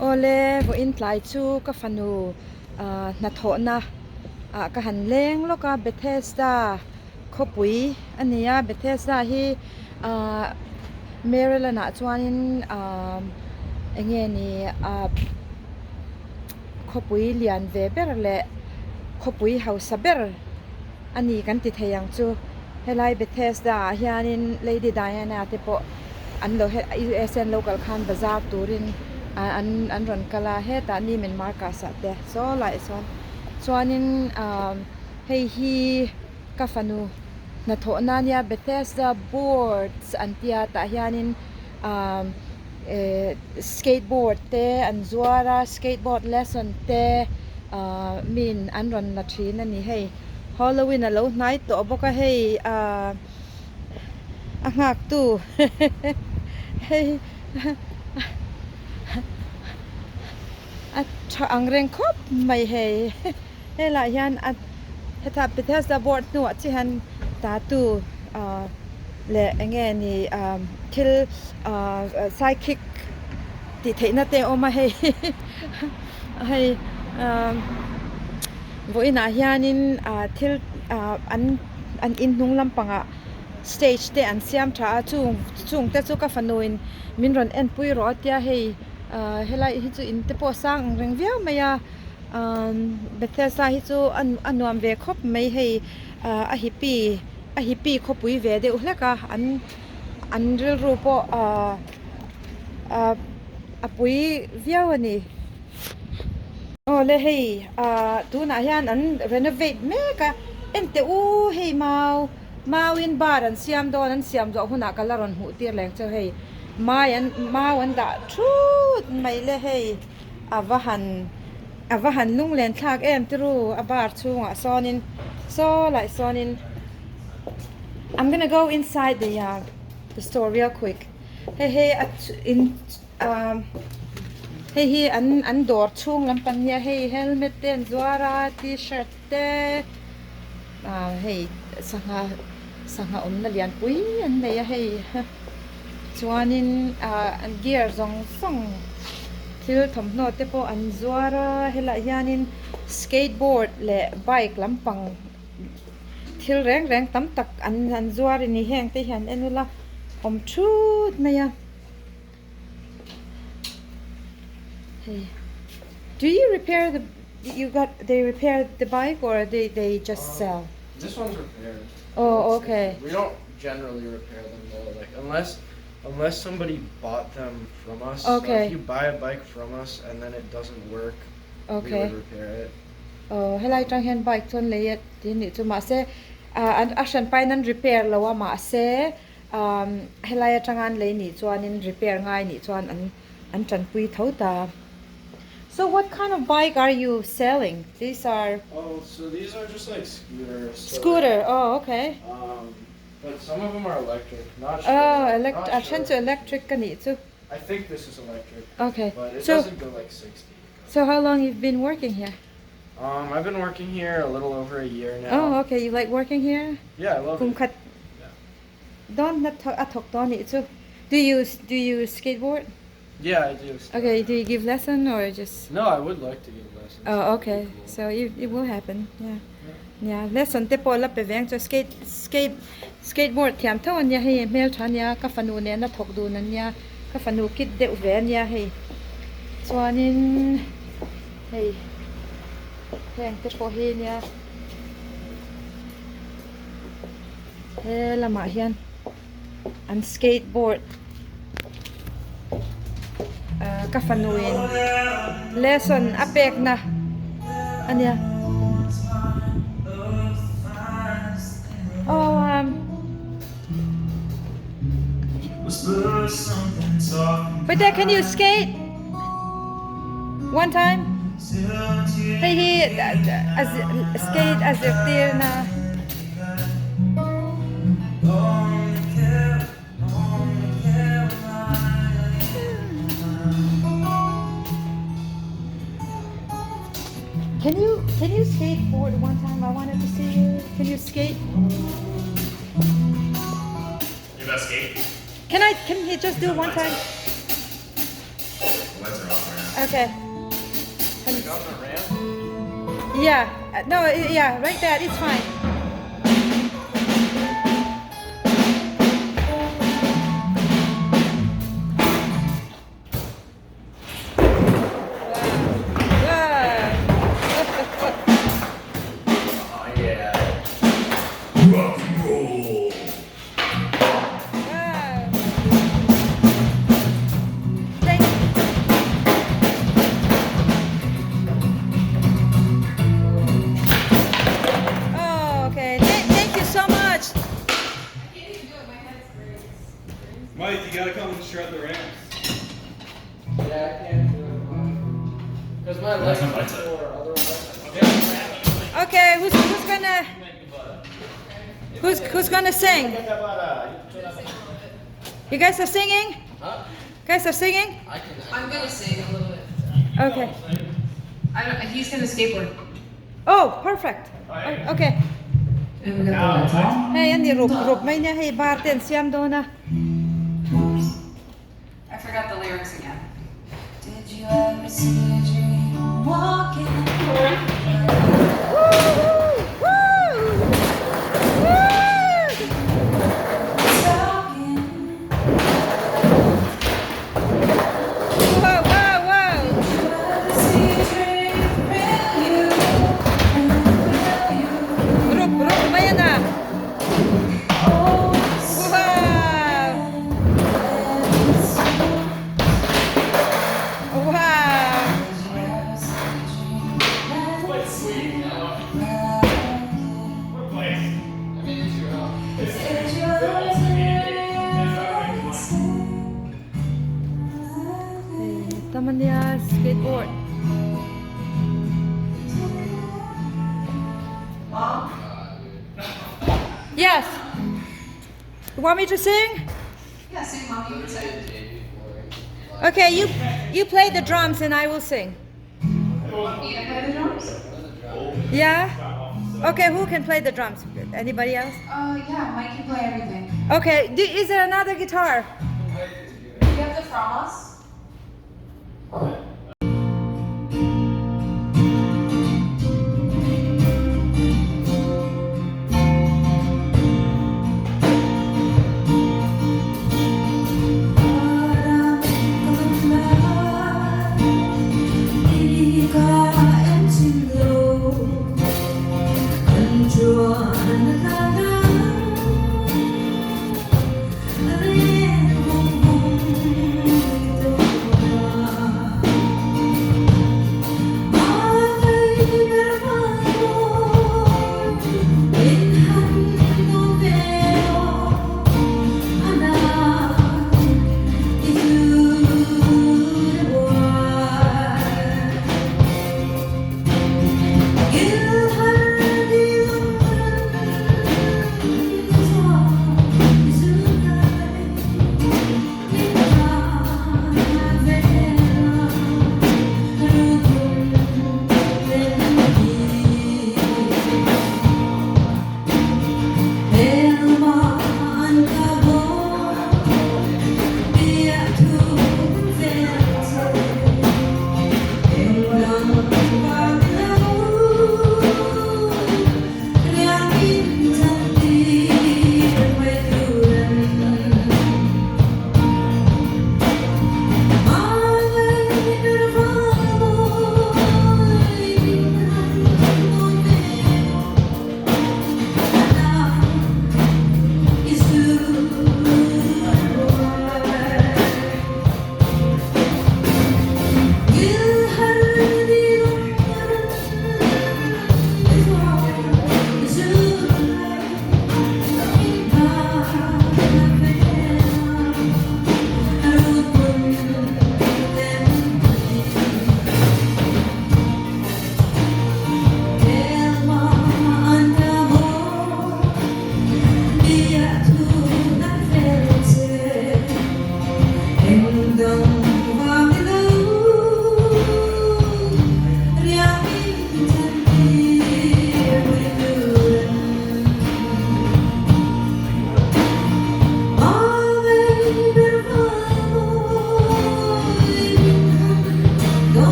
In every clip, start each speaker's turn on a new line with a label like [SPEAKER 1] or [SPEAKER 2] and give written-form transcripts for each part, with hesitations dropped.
[SPEAKER 1] ole vo in tlai chu ka fanu hnathawhna ka han leng loka Bethesda khopui ania Bethesda hi Maryland a chuanin enge ni khopui lian ve ber le khopui hausa ber ani kan ti theyang chu helai Bethesda hianin Lady Diana te po an lo he USN local khan bazaar turin an ron kala he ta Neiman Marcus te so lai son chuanin hei hi ka fanu hnathawhna nia Bethesda Boards an tia ta hianin skateboard te an zuara skateboard lesson te min an ron la thin ani hei Halloween alo hnai to boka hei a ngak tu hei ang reng khop mai hei hela hian heta Bethesda board nu chi han ta tu le enge ni thil psychic ti theina te oma hei hei voina hianin thil an in hnung lampanga stage te an siam tha chung te chu ka fanuin min ron en pui ro tia hei helai hi chu in te po sang reng viau maya Bethesda hi chu anuam ve khop mai hei a hipi khopui ve de uhleka an ril ru po apui viau ani le hei tunah hian an renovate me ka ente hei mau in bar an siam don an siam zo huna kalaron hu tir leng cho hei mau an da thut mai le hei avahan lung len thak em tru abar chunga sonin I'm gonna go inside the store real quick hey hi an door chung lampan nia hei helmet ten zuara t-shirt te hei sanga omna lian pui an nei hei chuanin an gear zong song thil thomhnaw te po an zuara hela hianin skateboard le bike lampang thil reng tam tak an zuar ni heng te hian enula om thut maya hey do you repair they repair the bike or they just sell?
[SPEAKER 2] This one's repaired.
[SPEAKER 1] Oh, okay.
[SPEAKER 2] We don't generally repair them though, like unless somebody bought them from us.
[SPEAKER 1] Okay.
[SPEAKER 2] So if you buy a bike from us and then it doesn't work,
[SPEAKER 1] Okay.
[SPEAKER 2] we would repair it.
[SPEAKER 1] Oh, helai tang hen bike ton leyet din ni chu ma se an ashan pai nan repair lawa ma se helai atangan le ni chuanin repair ngai ni chuan an chan pui thota. So what kind of bike are you selling? These are
[SPEAKER 2] Oh, so these are just like scooters.
[SPEAKER 1] scooter. Oh, okay.
[SPEAKER 2] But some of them are electric. Not
[SPEAKER 1] Oh,
[SPEAKER 2] sure. Not
[SPEAKER 1] ashan
[SPEAKER 2] sure.
[SPEAKER 1] to electric ka ni chu.
[SPEAKER 2] I think this is electric.
[SPEAKER 1] Okay.
[SPEAKER 2] But it
[SPEAKER 1] So
[SPEAKER 2] doesn't go like 60.
[SPEAKER 1] so how long you've been working here?
[SPEAKER 2] I've been working here a little over a year now.
[SPEAKER 1] Oh, okay. You like working here?
[SPEAKER 2] Yeah, I love
[SPEAKER 1] Kum
[SPEAKER 2] it.
[SPEAKER 1] khat don na athok don ni chu. Do you skateboard?
[SPEAKER 2] Yeah, I do.
[SPEAKER 1] Okay, do you give lesson or just
[SPEAKER 2] No, I would like to give lessons.
[SPEAKER 1] Oh, okay.
[SPEAKER 2] That'd be cool.
[SPEAKER 1] So it will happen. Yeah. Lesson te po la pe veng cho skateboard thiam thon ya hei mel than ya ka fanu ne na thok du nan ya ka fanu kit de ven ya hei chuanin hei heng te po hi nia he lama hian an skateboard ka fanuin lesson apek na ania but then can you skate one time hey as skate as if there na Can you skateboard one time? I wanted to see you. Can you skate?
[SPEAKER 3] You about skate?
[SPEAKER 1] Can he just do one time?
[SPEAKER 3] Lights are off right
[SPEAKER 1] Okay.
[SPEAKER 2] Like on the ramp?
[SPEAKER 1] Yeah. No, yeah, right there. It's fine.
[SPEAKER 2] Oh yeah.
[SPEAKER 3] Rock and roll.
[SPEAKER 1] Thank you so much.
[SPEAKER 3] Mike, you gotta come and shred the ramps.
[SPEAKER 2] Yeah, I can't do it. Because my legs are sore, otherwise.
[SPEAKER 1] Okay, who's gonna sing? You guys are singing?
[SPEAKER 2] Huh?
[SPEAKER 1] Guys are singing?
[SPEAKER 4] I'm gonna sing a little bit.
[SPEAKER 1] Okay.
[SPEAKER 4] He's gonna skateboard.
[SPEAKER 1] Oh, perfect. Okay.
[SPEAKER 4] And we got the time.
[SPEAKER 1] Hey, Andy, rup may niya hey barten siam do na.
[SPEAKER 4] I forgot the lyrics again.
[SPEAKER 5] Did you ever see a dream walking?
[SPEAKER 1] Tamanya skateboard. Yes. You want me to sing?
[SPEAKER 4] Yeah, sing, Mom. You said.
[SPEAKER 1] Okay, you play the drums and I will sing.
[SPEAKER 4] Want me to play the drums?
[SPEAKER 1] Yeah? Okay, who can play the drums? Anybody else?
[SPEAKER 4] Yeah, Mike can play everything.
[SPEAKER 1] Okay, is there another guitar?
[SPEAKER 4] You have the from us?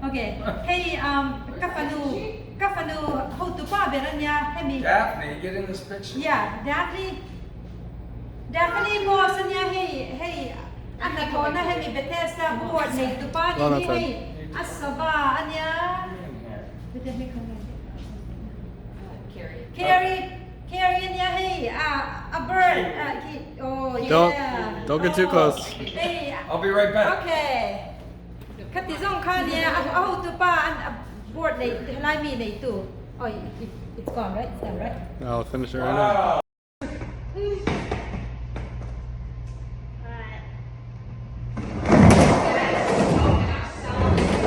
[SPEAKER 1] Okay. Hey, kafanu, how to pa beranya? Hey,
[SPEAKER 2] Daphne, get in this picture.
[SPEAKER 1] yeah, Daphne boss niya hey, hnathawhna hey Bethesda Boards neitupa ni hey asaba anya. Carry niya hey a bird. Oh yeah.
[SPEAKER 6] Don't get too close.
[SPEAKER 1] Hey.
[SPEAKER 2] I'll be right back.
[SPEAKER 1] Okay. Katizong ka niya, how to pa, board, like, me, like, too. Oh, it's gone, right? It's done, right?
[SPEAKER 6] I'll finish it right now.